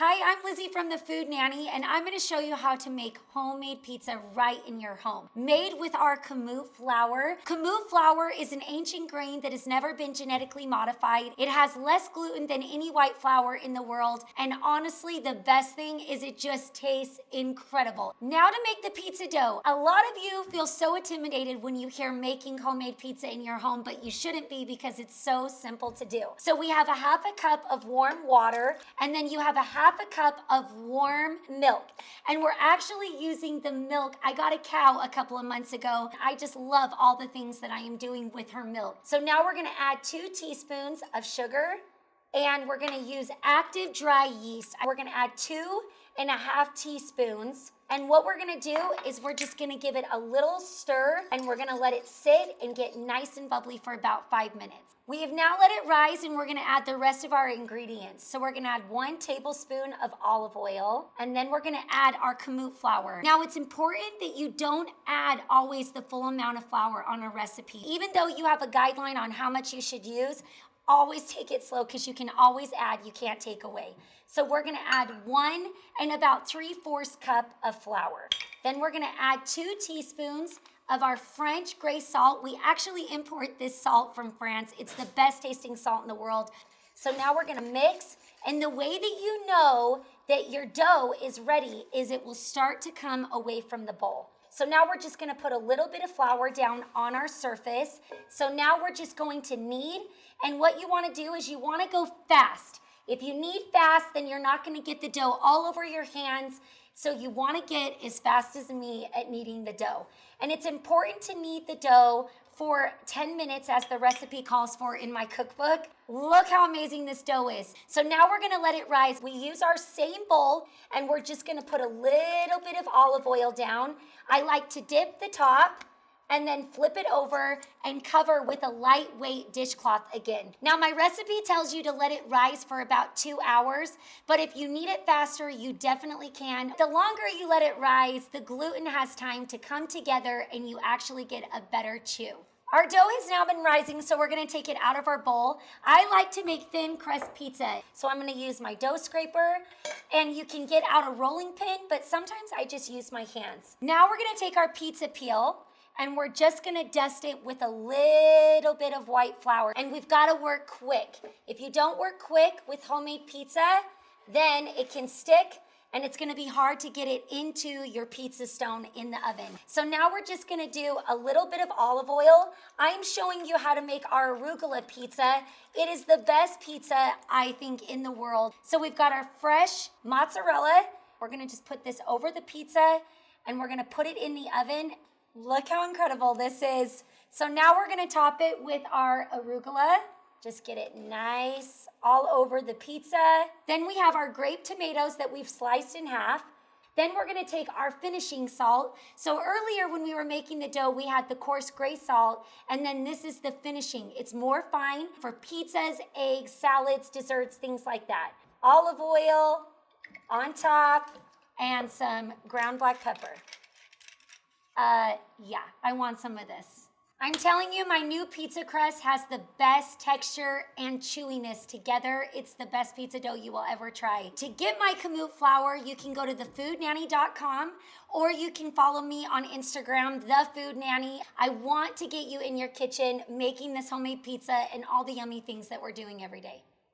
Hi, I'm Lizzie from the Food Nanny, and I'm going to show you how to make homemade pizza right in your home. Made with our Kamut flour. Kamut flour is an ancient grain that has never been genetically modified. It has less gluten than any white flour in the world, and honestly, the best thing is it just tastes incredible. Now to make the pizza dough. A lot of you feel so intimidated when you hear making homemade pizza in your home, but you shouldn't be because it's so simple to do. So we have a half a cup of warm water, and then you have a half a cup of warm milk. And we're actually using the milk. I got a cow a couple of months ago. I just love all the things that I am doing with her milk. So now we're gonna add 2 teaspoons of sugar, and we're gonna use active dry yeast. We're gonna add 2.5 teaspoons. And what we're gonna do is we're just gonna give it a little stir, and we're gonna let it sit and get nice and bubbly for about 5 minutes. We have now let it rise, and we're gonna add the rest of our ingredients. So we're gonna add 1 tablespoon of olive oil, and then we're gonna add our Kamut flour. Now it's important that you don't add always the full amount of flour on a recipe. Even though you have a guideline on how much you should use, always take it slow because you can always add, you can't take away. So we're gonna add 1 and about 3/4 cup of flour. Then we're gonna add 2 teaspoons of our French gray salt. We actually import this salt from France. It's the best tasting salt in the world. So now we're gonna mix, and the way that you know that your dough is ready is it will start to come away from the bowl. So now we're just gonna put a little bit of flour down on our surface. So now we're just going to knead, and what you wanna do is you wanna go fast. If you knead fast, then you're not gonna get the dough all over your hands. So you wanna get as fast as me at kneading the dough. And it's important to knead the dough for 10 minutes as the recipe calls for in my cookbook. Look how amazing this dough is. So now we're gonna let it rise. We use our same bowl, and we're just gonna put a little bit of olive oil down. I like to dip the top and then flip it over and cover with a lightweight dishcloth again. Now my recipe tells you to let it rise for about 2 hours, but if you need it faster, you definitely can. The longer you let it rise, the gluten has time to come together and you actually get a better chew. Our dough has now been rising, so we're gonna take it out of our bowl. I like to make thin crust pizza, so I'm gonna use my dough scraper, and you can get out a rolling pin, but sometimes I just use my hands. Now we're gonna take our pizza peel, and we're just gonna dust it with a little bit of white flour. And we've gotta work quick. If you don't work quick with homemade pizza, then it can stick, and it's gonna be hard to get it into your pizza stone in the oven. So now we're just gonna do a little bit of olive oil. I'm showing you how to make our arugula pizza. It is the best pizza, I think, in the world. So we've got our fresh mozzarella. We're gonna just put this over the pizza, and we're gonna put it in the oven. Look how incredible this is. So now we're gonna top it with our arugula. Just get it nice all over the pizza. Then we have our grape tomatoes that we've sliced in half. Then we're gonna take our finishing salt. So earlier when we were making the dough, we had the coarse gray salt, and then this is the finishing. It's more fine for pizzas, eggs, salads, desserts, things like that. Olive oil on top, and some ground black pepper. Yeah, I want some of this. I'm telling you, my new pizza crust has the best texture and chewiness together. It's the best pizza dough you will ever try. To get my Kamut flour, you can go to thefoodnanny.com, or you can follow me on Instagram, The Food Nanny. I want to get you in your kitchen making this homemade pizza and all the yummy things that we're doing every day.